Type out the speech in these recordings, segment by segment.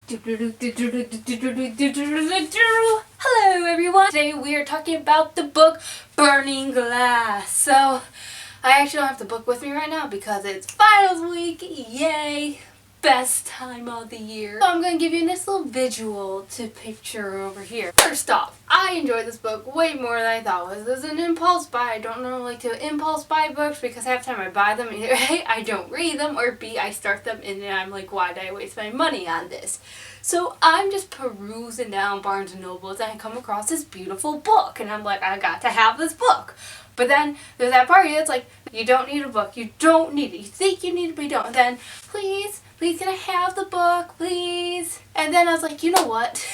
Hello everyone! Today we are talking about the book Burning Glass. So, I actually don't have the book with me right now because it's finals week. Yay! Best time of the year. So I'm going to give you this little visual to picture over here. First off, I enjoyed this book way more than I thought it was. It was an impulse buy. I don't normally like to impulse buy books because half the time I buy them, either A, I don't read them, or B, I start them and then I'm like, why did I waste my money on this? So I'm just perusing down Barnes & Nobles and I come across this beautiful book and I'm like, I got to have this book. But then there's that part that's like, you don't need a book. You don't need it. You think you need it, but you don't. And then, please can I have the book, please? And then I was like, you know what?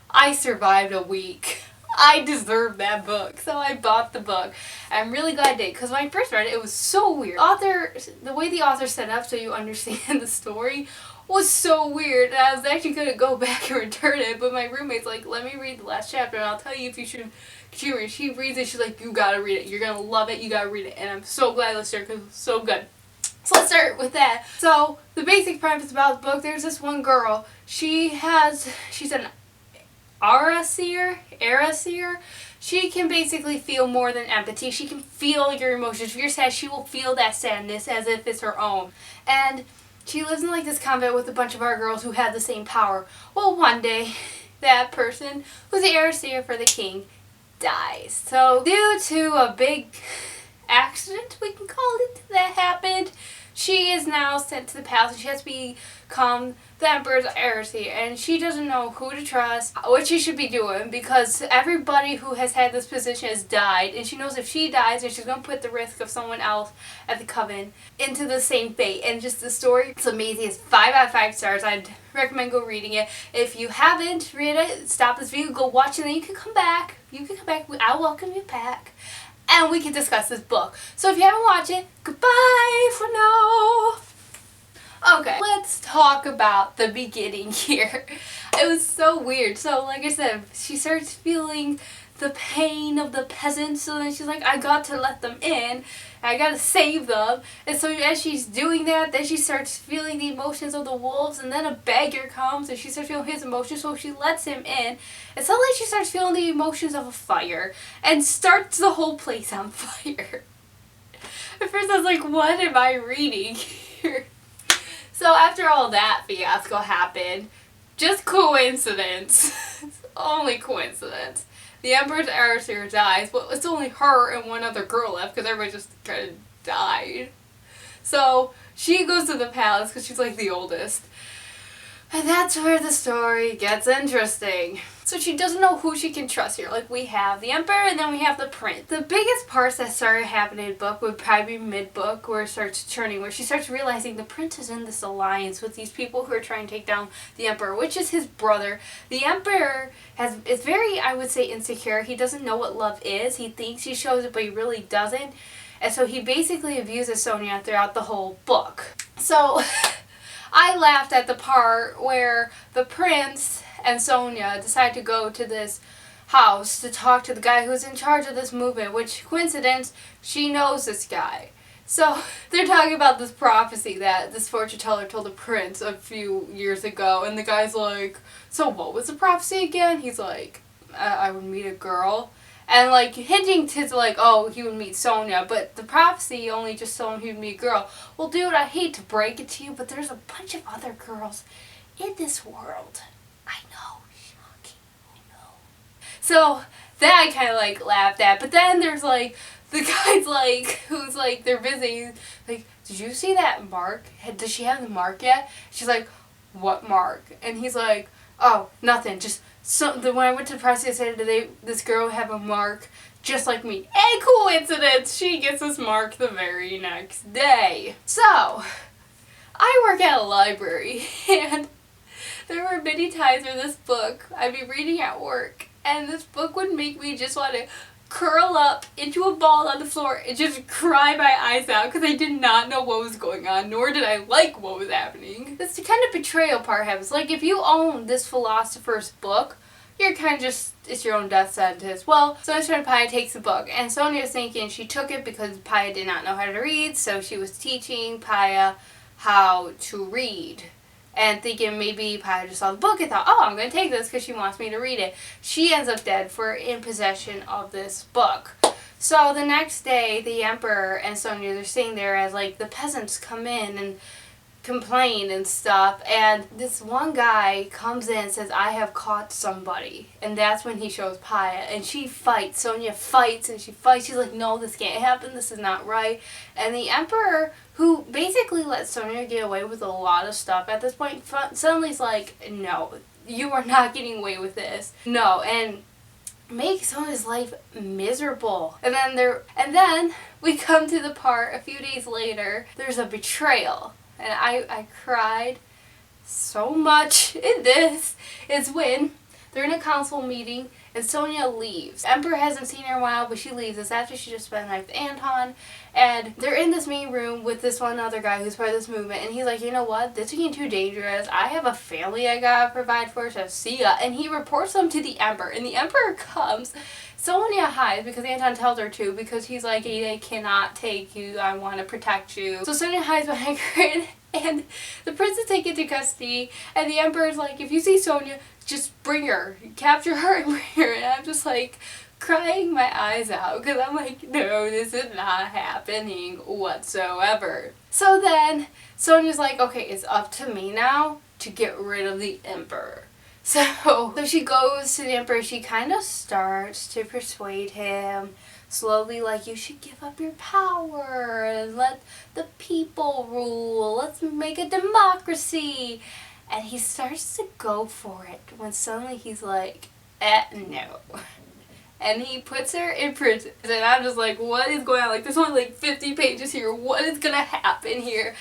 I survived a week. I deserve that book. So I bought the book. I'm really glad I did because when I first read it, it was so weird. The way the author set up so you understand the story was so weird. And I was actually going to go back and return it, but my roommate's like, let me read the last chapter and I'll tell you if you should. She reads it, she's like, you gotta read it. You're gonna love it, you gotta read it. And I'm so glad I listened to her because it's so good. So let's start with that. So, the basic premise about the book, there's this one girl. She's an Araseer. She can basically feel more than empathy. She can feel your emotions. If you're sad, she will feel that sadness as if it's her own. And she lives in like this convent with a bunch of other girls who have the same power. Well, one day, that person who's the Araseer for the king dies. So due to a big accident, we can call it, that happened, she is now sent to the palace and she has to become the emperor's heiress, and she doesn't know who to trust, what she should be doing, because everybody who has had this position has died, and she knows if she dies, then she's going to put the risk of someone else at the coven into the same fate. And just the story, it's amazing. It's 5 out of 5 stars. I'd recommend go reading it. If you haven't read it, stop this video, go watch it, and then you can come back. I'll welcome you back. And we can discuss this book. So if you haven't watched it, goodbye for now. Okay, let's talk about the beginning here. It was so weird. So like I said, she starts feeling the pain of the peasants, so then she's like, I got to let them in. I gotta save them. And so as she's doing that, then she starts feeling the emotions of the wolves, and then a beggar comes and she starts feeling his emotions, so she lets him in. And suddenly she starts feeling the emotions of a fire and starts the whole place on fire. At first I was like, what am I reading here? So after all that fiasco happened, just coincidence, it's only coincidence, the Emperor's heiress dies, but it's only her and one other girl left because everybody just kind of died. So she goes to the palace because she's like the oldest. And that's where the story gets interesting. So she doesn't know who she can trust here. Like, we have the emperor and then we have the prince. The biggest parts that started happening in the book would probably be mid-book, where it starts turning, where she starts realizing the prince is in this alliance with these people who are trying to take down the emperor, which is his brother. The emperor is very, I would say, insecure. He doesn't know what love is. He thinks he shows it, but he really doesn't. And so he basically abuses Sonia throughout the whole book. So I laughed at the part where the prince and Sonia decide to go to this house to talk to the guy who's in charge of this movement, which, coincidence, she knows this guy. So they're talking about this prophecy that this fortune teller told the prince a few years ago, and the guy's like, so what was the prophecy again? He's like, I would meet a girl. And like hinting to like, oh, he would meet Sonia, but the prophecy only just told him he would meet a girl. Well, dude, I hate to break it to you, but there's a bunch of other girls in this world. I know, shocking, I know. So that I kind of like laughed at, but then there's like the guy's like, who's like, they're busy, like, did you see that mark? Does she have the mark yet? She's like, what mark? And he's like, oh, nothing, just. So when I went to the press, they said, this girl have a mark just like me. A coincidence! She gets this mark the very next day. So, I work at a library, and there were many times where this book, I'd be reading at work, and this book would make me just want to curl up into a ball on the floor and just cry my eyes out because I did not know what was going on, nor did I like what was happening. This kind of betrayal part happens. Like, if you own this philosopher's book, you're kind of just, it's your own death sentence. Well, Sonia's friend Paya takes the book, and Sonia's thinking she took it because Paya did not know how to read, so she was teaching Paya how to read. and thinking maybe Paya just saw the book and thought, oh, I'm going to take this because she wants me to read it. She ends up dead for in possession of this book. So the next day, the Emperor and Sonia, they're sitting there as like the peasants come in and complain and stuff, and this one guy comes in and says, I have caught somebody, and that's when he shows Paya, and she fights. Sonia fights and she fights. She's like, no, this can't happen, this is not right. And the Emperor, who basically lets Sonia get away with a lot of stuff at this point, suddenly is like, no, you are not getting away with this, no, and make Sonia's life miserable. And then we come to the part a few days later, there's a betrayal. And I cried so much in this. It's when they're in a council meeting and Sonia leaves. Emperor hasn't seen her in a while, but she leaves. It's after she just spent the night with Anton. And they're in this meeting room with this one other guy who's part of this movement. And he's like, you know what? This is getting too dangerous. I have a family I gotta provide for, so see ya. And he reports them to the Emperor. And the Emperor comes. Sonia hides because Anton tells her to, because he's like, they cannot take you, I want to protect you. So Sonia hides behind her, and the prince is taken into custody, and the Emperor's like, if you see Sonia, just bring her, capture her and bring her. And I'm just like crying my eyes out because I'm like, no, this is not happening whatsoever. So then Sonia's like, okay, it's up to me now to get rid of the Emperor. So she goes to the Emperor. She kind of starts to persuade him slowly, like, you should give up your power and let the people rule. Let's make a democracy. And he starts to go for it when suddenly he's like, no. And he puts her in prison. And I'm just like, what is going on? Like, there's only like 50 pages here. What is going to happen here?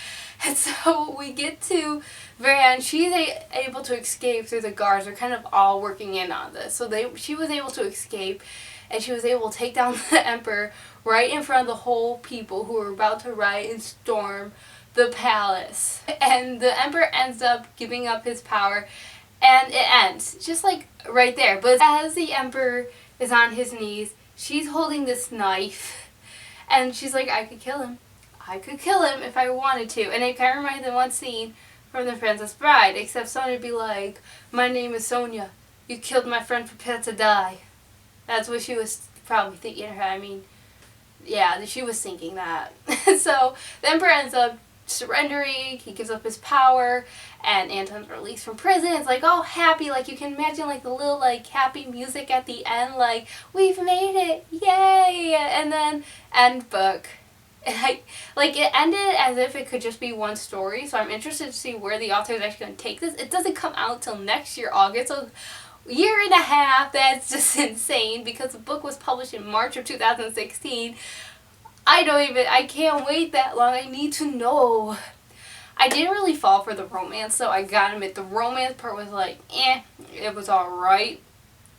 And so we get to Van. She's able to escape through the guards. They're kind of all working in on this. So she was able to escape, and she was able to take down the Emperor right in front of the whole people who were about to riot and storm the palace. And the Emperor ends up giving up his power, and it ends just like right there. But as the Emperor is on his knees, she's holding this knife, and she's like, I could kill him. I could kill him if I wanted to. And it kind of reminds me of one scene from The Princess Bride, except Sonia would be like, my name is Sonia. You killed my friend, prepare to die. That's what she was probably thinking in her head. I mean, yeah, she was thinking that. So the Emperor ends up surrendering. He gives up his power, and Anton's released from prison. It's like all happy, like you can imagine like the little like happy music at the end, like we've made it, yay! And then end book. And it ended as if it could just be one story, so I'm interested to see where the author is actually going to take this. It doesn't come out till next year, August, so a year and a half. That's just insane because the book was published in March of 2016. I can't wait that long. I need to know. I didn't really fall for the romance, so I gotta admit, the romance part was like, it was alright.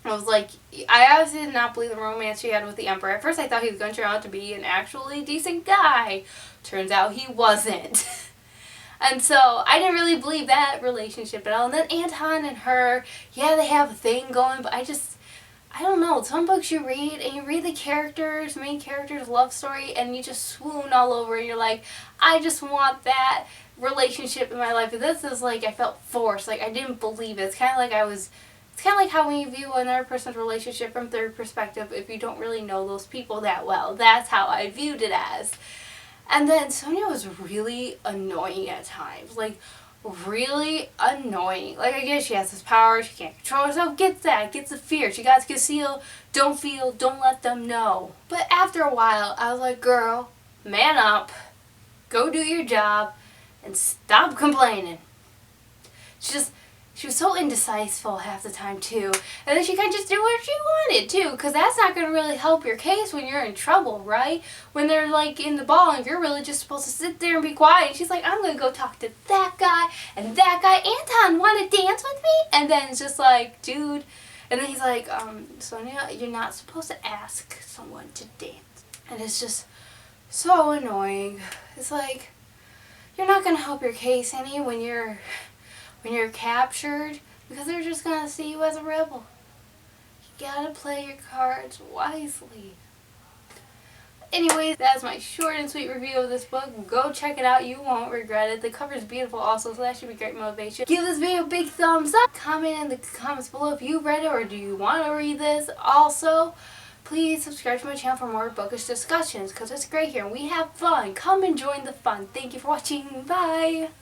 I was like, I obviously did not believe the romance she had with the Emperor. At first I thought he was going to turn out to be an actually decent guy. Turns out he wasn't. And so I didn't really believe that relationship at all. And then Anton and her, yeah, they have a thing going, but I don't know. Some books you read, and you read the main character's love story, and you just swoon all over, and you're like, I just want that relationship in my life. And this is like, I felt forced. Like, I didn't believe it. It's kind of like how when you view another person's relationship from third perspective, if you don't really know those people that well. That's how I viewed it as. And then Sonia was really annoying at times. Like, really annoying. Like, I guess she has this power, she can't control herself, gets the fear. She got to conceal, don't feel, don't let them know. But after a while, I was like, girl, man up, go do your job, and stop complaining. She was so indecisive half the time, too. And then she kind of just did what she wanted, too. Because that's not going to really help your case when you're in trouble, right? When they're, like, in the ball and you're really just supposed to sit there and be quiet. And she's like, I'm going to go talk to that guy and that guy. Anton, want to dance with me? And then it's just like, dude. And then he's like, Sonia, you're not supposed to ask someone to dance. And it's just so annoying. It's like, you're not going to help your case any when you're captured, because they're just going to see you as a rebel. You gotta play your cards wisely. anyways, that's my short and sweet review of this book. Go check it out. You won't regret it. The cover is beautiful also, so that should be great motivation. Give this video a big thumbs up. Comment in the comments below if you read it or do you want to read this. Also, please subscribe to my channel for more bookish discussions because it's great here and we have fun. Come and join the fun. Thank you for watching. Bye!